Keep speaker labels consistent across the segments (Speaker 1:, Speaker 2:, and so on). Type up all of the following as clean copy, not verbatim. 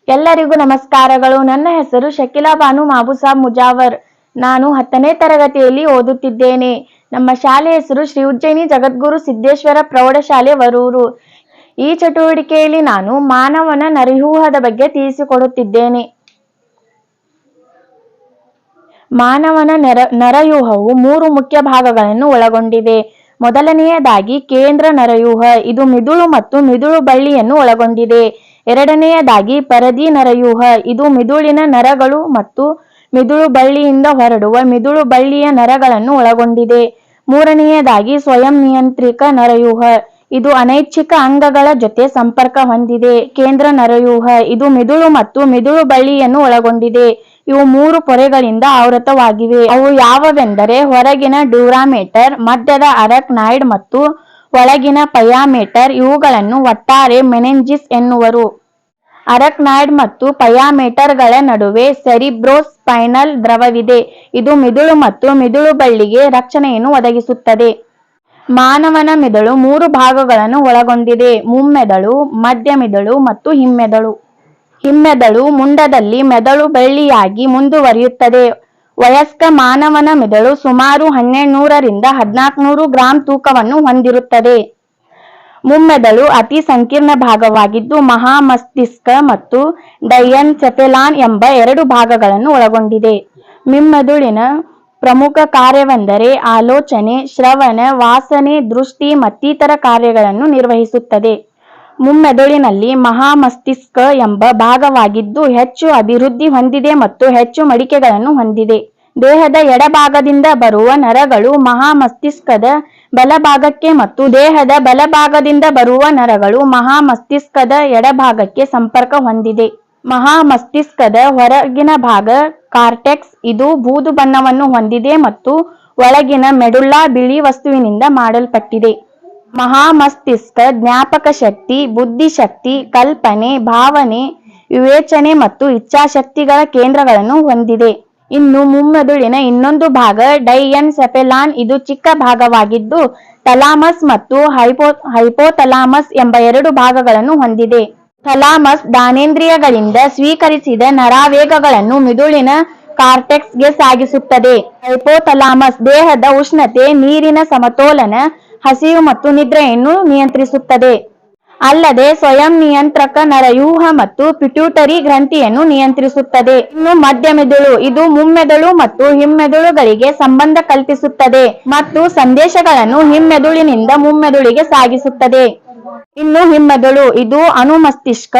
Speaker 1: ಎಲ್ಲರಿಗೂ ನಮಸ್ಕಾರಗಳು. ನನ್ನ ಹೆಸರು ಶಕೀಲಾ ಬಾನು ಮಾಬುಸಾಬ್ ಮುಜಾವರ್. ನಾನು 10ನೇ ತರಗತಿಯಲ್ಲಿ ಓದುತ್ತಿದ್ದೇನೆ. ನಮ್ಮ ಶಾಲೆ ಹೆಸರು ಶ್ರೀ ಉಜ್ಜಯಿನಿ ಜಗದ್ಗುರು ಸಿದ್ದೇಶ್ವರ ಪ್ರೌಢಶಾಲೆ ವರೂರು. ಈ ಚಟುವಟಿಕೆಯಲ್ಲಿ ನಾನು ಮಾನವನ ನರವ್ಯೂಹದ ಬಗ್ಗೆ ತಿಳಿಸಿಕೊಡುತ್ತಿದ್ದೇನೆ. ಮಾನವನ ನರವ್ಯೂಹವು 3 ಮುಖ್ಯ ಭಾಗಗಳನ್ನು ಒಳಗೊಂಡಿದೆ. ಮೊದಲನೆಯದಾಗಿ ಕೇಂದ್ರ ನರವ್ಯೂಹ, ಇದು ಮಿದುಳು ಮತ್ತು ಮಿದುಳು ಬಳ್ಳಿಯನ್ನು ಒಳಗೊಂಡಿದೆ. ಎರಡನೆಯದಾಗಿ ಪರದಿ ನರವ್ಯೂಹ, ಇದು ಮಿದುಳಿನ ನರಗಳು ಮತ್ತು ಮಿದುಳು ಬಳ್ಳಿಯಿಂದ ಹೊರಡುವ ಮಿದುಳು ಬಳ್ಳಿಯ ನರಗಳನ್ನು ಒಳಗೊಂಡಿದೆ. ಮೂರನೆಯದಾಗಿ ಸ್ವಯಂ ನಿಯಂತ್ರಿತ ನರವ್ಯೂಹ, ಇದು ಅನೈಚ್ಛಿಕ ಅಂಗಗಳ ಜೊತೆ ಸಂಪರ್ಕ ಹೊಂದಿದೆ. ಕೇಂದ್ರ ನರವ್ಯೂಹ, ಇದು ಮಿದುಳು ಮತ್ತು ಮಿದುಳು ಬಳ್ಳಿಯನ್ನು ಒಳಗೊಂಡಿದೆ. ಇವು 3 ಪೊರೆಗಳಿಂದ ಆವೃತವಾಗಿವೆ. ಅವು ಯಾವುವೆಂದರೆ ಹೊರಗಿನ ಡ್ಯೂರಾಮೇಟರ್, ಮಧ್ಯದ ಅರಕ್ನಾಯ್ಡ್ ಮತ್ತು ಒಳಗಿನ ಪಯಾಮೇಟರ್. ಇವುಗಳನ್ನು ಒಟ್ಟಾರೆ ಮೆನೆಂಜಿಸ್ ಎನ್ನುವರು. ಅರಕ್ನಾಯ್ಡ್ ಮತ್ತು ಪಯಾಮೇಟರ್ಗಳ ನಡುವೆ ಸೆರಿಬ್ರೋಸ್ಪೈನಲ್ ದ್ರವವಿದೆ. ಇದು ಮಿದುಳು ಮತ್ತು ಮಿದುಳು ಬಳ್ಳಿಗೆ ರಕ್ಷಣೆಯನ್ನು ಒದಗಿಸುತ್ತದೆ. ಮಾನವನ ಮಿದುಳು 3 ಭಾಗಗಳನ್ನು ಒಳಗೊಂಡಿದೆ: ಮುಮ್ಮೆದುಳು, ಮಧ್ಯ ಮಿದುಳು ಮತ್ತು ಹಿಮ್ಮೆದುಳು. ಹಿಮ್ಮೆದುಳು ಮುಂಡದಲ್ಲಿ ಮೆದುಳು ಬಳ್ಳಿಯಾಗಿ ಮುಂದುವರಿಯುತ್ತದೆ. ವಯಸ್ಕ ಮಾನವನ ಮಿದುಳು ಸುಮಾರು 1200 ರಿಂದ 1400 ಗ್ರಾಂ ತೂಕವನ್ನು ಹೊಂದಿರುತ್ತದೆ. ಮುಮ್ಮೆದುಳು ಅತಿ ಸಂಕೀರ್ಣ ಭಾಗವಾಗಿದ್ದು ಮಹಾಮಸ್ತಿಷ್ಕ ಮತ್ತು ಡೈಎನ್ಸೆಫೆಲಾನ್ ಎಂಬ 2 ಭಾಗಗಳನ್ನು ಒಳಗೊಂಡಿದೆ. ಹಿಮ್ಮೆದುಳಿನ ಪ್ರಮುಖ ಕಾರ್ಯವೆಂದರೆ ಆಲೋಚನೆ, ಶ್ರವಣ, ವಾಸನೆ, ದೃಷ್ಟಿ ಮತ್ತಿತರ ಕಾರ್ಯಗಳನ್ನು ನಿರ್ವಹಿಸುತ್ತದೆ. ಮುಮ್ಮೆದುಳಿನಲ್ಲಿ ಮಹಾಮಸ್ತಿಷ್ಕ ಎಂಬ ಭಾಗವಾಗಿದ್ದು ಹೆಚ್ಚು ಅಭಿವೃದ್ಧಿ ಹೊಂದಿದೆ ಮತ್ತು ಹೆಚ್ಚು ಮಡಿಕೆಗಳನ್ನು ಹೊಂದಿದೆ. ದೇಹದ ಎಡಭಾಗದಿಂದ ಬರುವ ನರಗಳು ಮಹಾಮಸ್ತಿಷ್ಕದ ಬಲಭಾಗಕ್ಕೆ ಮತ್ತು ದೇಹದ ಬಲಭಾಗದಿಂದ ಬರುವ ನರಗಳು ಮಹಾಮಸ್ತಿಷ್ಕದ ಎಡಭಾಗಕ್ಕೆ ಸಂಪರ್ಕ ಹೊಂದಿದೆ. ಮಹಾಮಸ್ತಿಷ್ಕದ ಹೊರಗಿನ ಭಾಗ ಕಾರ್ಟೆಕ್ಸ್, ಇದು ಬೂದು ಬಣ್ಣವನ್ನು ಹೊಂದಿದೆ ಮತ್ತು ಒಳಗಿನ ಮೆಡುಲ್ಲಾ ಬಿಳಿ ವಸ್ತುವಿನಿಂದ ಮಾಡಲ್ಪಟ್ಟಿದೆ. ಮಹಾಮಸ್ತಿಷ್ಕ ಜ್ಞಾಪಕ ಶಕ್ತಿ, ಬುದ್ಧಿಶಕ್ತಿ, ಕಲ್ಪನೆ, ಭಾವನೆ, ವಿವೇಚನೆ ಮತ್ತು ಇಚ್ಛಾಶಕ್ತಿಗಳ ಕೇಂದ್ರಗಳನ್ನು ಹೊಂದಿದೆ. ಇನ್ನು ಮುಮ್ಮೆದುಳಿನ ಇನ್ನೊಂದು ಭಾಗ ಡೈಎನ್ಸೆಫೆಲಾನ್, ಇದು ಚಿಕ್ಕ ಭಾಗವಾಗಿದ್ದು ಥಾಲಮಸ್ ಮತ್ತು ಹೈಪೋಥಾಲಮಸ್ ಎಂಬ 2 ಭಾಗಗಳನ್ನು ಹೊಂದಿದೆ. ಥಾಲಮಸ್ ಜ್ಞಾನೇಂದ್ರಿಯಗಳಿಂದ ಸ್ವೀಕರಿಸಿದ ನರಾವೇಗಗಳನ್ನು ಮಿದುಳಿನ ಕಾರ್ಟೆಕ್ಸ್ಗೆ ಸಾಗಿಸುತ್ತದೆ. ಹೈಪೋಥಾಲಮಸ್ ದೇಹದ ಉಷ್ಣತೆ, ನೀರಿನ ಸಮತೋಲನ, ಹಸಿವು ಮತ್ತು ನಿದ್ರೆಯನ್ನು ನಿಯಂತ್ರಿಸುತ್ತದೆ. ಅಲ್ಲದೆ ಸ್ವಯಂ ನಿಯಂತ್ರಕ ನರವ್ಯೂಹ ಮತ್ತು ಪಿಟ್ಯೂಟರಿ ಗ್ರಂಥಿಯನ್ನು ನಿಯಂತ್ರಿಸುತ್ತದೆ. ಇನ್ನು ಮಧ್ಯ ಮಿದುಳು, ಇದು ಮುಮ್ಮೆದುಳು ಮತ್ತು ಹಿಮ್ಮೆದುಳುಗಳಿಗೆ ಸಂಬಂಧ ಕಲ್ಪಿಸುತ್ತದೆ ಮತ್ತು ಸಂದೇಶಗಳನ್ನು ಹಿಮ್ಮೆದುಳಿನಿಂದ ಮುಮ್ಮೆದುಳಿಗೆ ಸಾಗಿಸುತ್ತದೆ. ಇನ್ನು ಹಿಮ್ಮೆದುಳು, ಇದು ಅನುಮಸ್ತಿಷ್ಕ,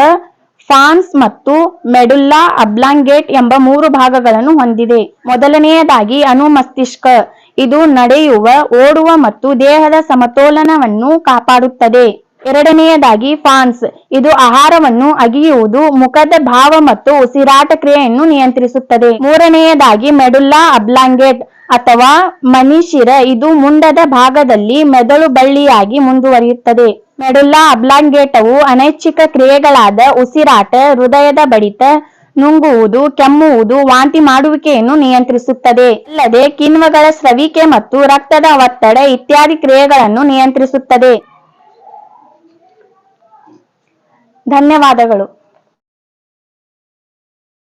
Speaker 1: ಪಾನ್ಸ್ ಮತ್ತು ಮೆಡುಲ್ಲಾ ಅಬ್ಲಾಂಗೇಟ್ ಎಂಬ 3 ಭಾಗಗಳನ್ನು ಹೊಂದಿದೆ. ಮೊದಲನೆಯದಾಗಿ ಅನುಮಸ್ತಿಷ್ಕ, ಇದು ನಡೆಯುವ, ಓಡುವ ಮತ್ತು ದೇಹದ ಸಮತೋಲನವನ್ನು ಕಾಪಾಡುತ್ತದೆ. ಎರಡನೆಯದಾಗಿ ಪಾನ್ಸ್, ಇದು ಆಹಾರವನ್ನು ಅಗಿಯುವುದು, ಮುಖದ ಭಾವ ಮತ್ತು ಉಸಿರಾಟ ಕ್ರಿಯೆಯನ್ನು ನಿಯಂತ್ರಿಸುತ್ತದೆ. ಮೂರನೆಯದಾಗಿ ಮೆಡುಲ್ಲಾ ಅಬ್ಲಾಂಗೇಟ್ ಅಥವಾ ಮಣಿಶಿರ, ಇದು ಮುಂಡದ ಭಾಗದಲ್ಲಿ ಮೆದುಳು ಬಳ್ಳಿಯಾಗಿ ಮುಂದುವರಿಯುತ್ತದೆ. ಮೆಡುಲ್ಲಾ ಅಬ್ಲಾಂಗೇಟವು ಅನೈಚ್ಛಿಕ ಕ್ರಿಯೆಗಳಾದ ಉಸಿರಾಟ, ಹೃದಯದ ಬಡಿತ, ನುಂಗುವುದು, ಕೆಮ್ಮುವುದು, ವಾಂತಿ ಮಾಡುವಿಕೆಯನ್ನು ನಿಯಂತ್ರಿಸುತ್ತದೆ. ಅಲ್ಲದೆ ಕಿಣ್ವಗಳ ಸ್ರವಿಕೆ ಮತ್ತು ರಕ್ತದ ಒತ್ತಡ ಇತ್ಯಾದಿ ಕ್ರಿಯೆಗಳನ್ನು ನಿಯಂತ್ರಿಸುತ್ತದೆ. ಧನ್ಯವಾದಗಳು.